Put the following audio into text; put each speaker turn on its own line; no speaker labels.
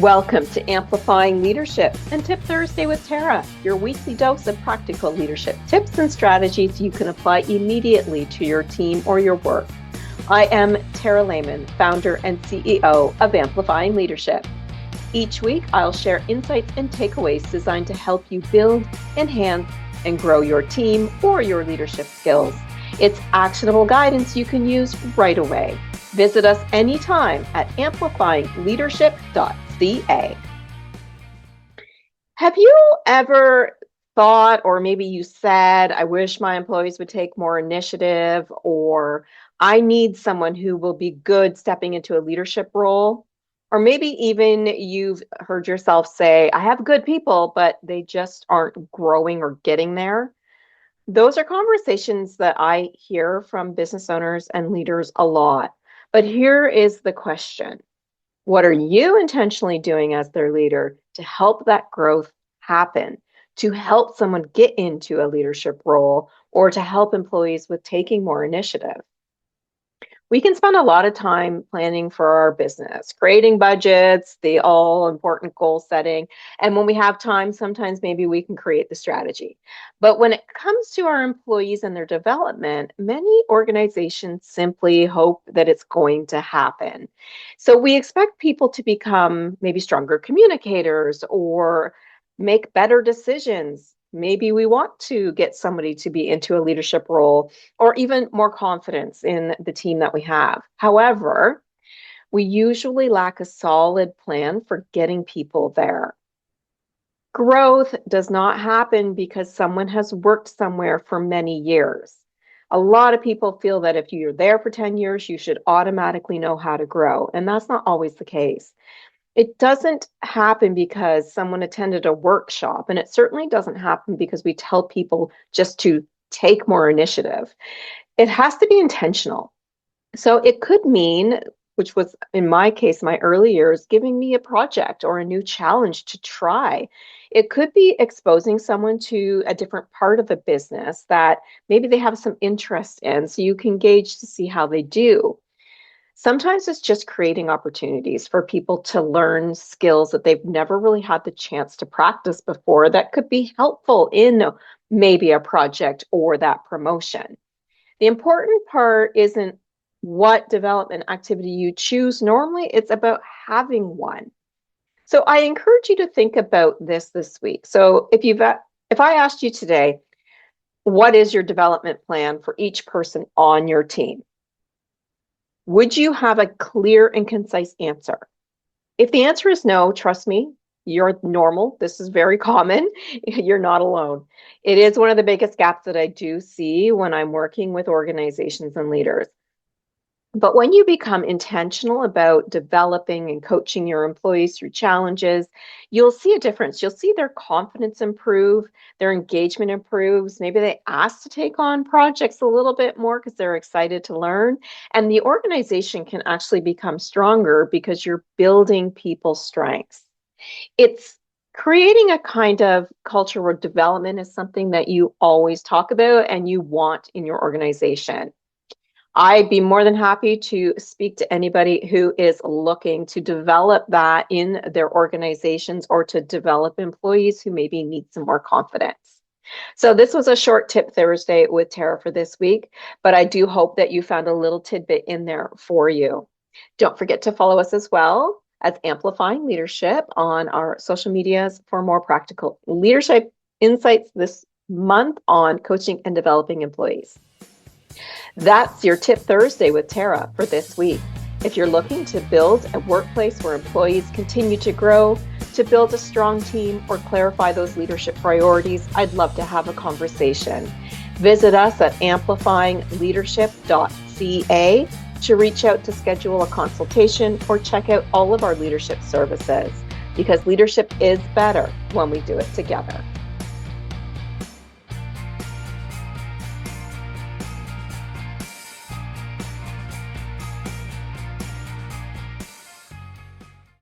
Welcome to Amplifying Leadership and Tip Thursday with Tara, your weekly dose of practical leadership tips and strategies you can apply immediately to your team or your work. I am Tara Lehman, founder and CEO of Amplifying Leadership. Each week, I'll share insights and takeaways designed to help you build, enhance, and grow your team or your leadership skills. It's actionable guidance you can use right away. Visit us anytime at amplifyingleadership.ca. Have you ever thought, or maybe you said, I wish my employees would take more initiative, or I need someone who will be good stepping into a leadership role? Or maybe even you've heard yourself say, I have good people, but they just aren't growing or getting there. Those are conversations that I hear from business owners and leaders a lot. But here is the question. What are you intentionally doing as their leader to help that growth happen, to help someone get into a leadership role, or to help employees with taking more initiative? We can spend a lot of time planning for our business, creating budgets, the all important goal setting. And when we have time, sometimes maybe we can create the strategy. But when it comes to our employees and their development, many organizations simply hope that it's going to happen. So we expect people to become maybe stronger communicators or make better decisions. Maybe we want to get somebody to be into a leadership role or even more confidence in the team that we have. However, we usually lack a solid plan for getting people there. Growth does not happen because someone has worked somewhere for many years. A lot of people feel that if you're there for 10 years, you should automatically know how to grow, and that's not always the case. It doesn't happen because someone attended a workshop, and it certainly doesn't happen because we tell people just to take more initiative. It has to be intentional. So it could mean, which was in my case, my early years, giving me a project or a new challenge to try. It could be exposing someone to a different part of the business that maybe they have some interest in, so you can gauge to see how they do. Sometimes it's just creating opportunities for people to learn skills that they've never really had the chance to practice before that could be helpful in maybe a project or that promotion. The important part isn't what development activity you choose. Normally, it's about having one. So I encourage you to think about this week. So if I asked you today, what is your development plan for each person on your team? Would you have a clear and concise answer? If the answer is no, trust me, you're normal. This is very common. You're not alone. It is one of the biggest gaps that I do see when I'm working with organizations and leaders. But when you become intentional about developing and coaching your employees through challenges, you'll see a difference. You'll see their confidence improve, their engagement improves. Maybe they ask to take on projects a little bit more because they're excited to learn. And the organization can actually become stronger because you're building people's strengths. It's creating a kind of culture where development is something that you always talk about and you want in your organization. I'd be more than happy to speak to anybody who is looking to develop that in their organizations or to develop employees who maybe need some more confidence. So this was a short tip Thursday with Tara for this week, but I do hope that you found a little tidbit in there for you. Don't forget to follow us as well as Amplifying Leadership on our social medias for more practical leadership insights this month on coaching and developing employees. That's your Tip Thursday with Tara for this week. If you're looking to build a workplace where employees continue to grow, to build a strong team, or clarify those leadership priorities, I'd love to have a conversation. Visit us at amplifyingleadership.ca to reach out to schedule a consultation or check out all of our leadership services, because leadership is better when we do it together.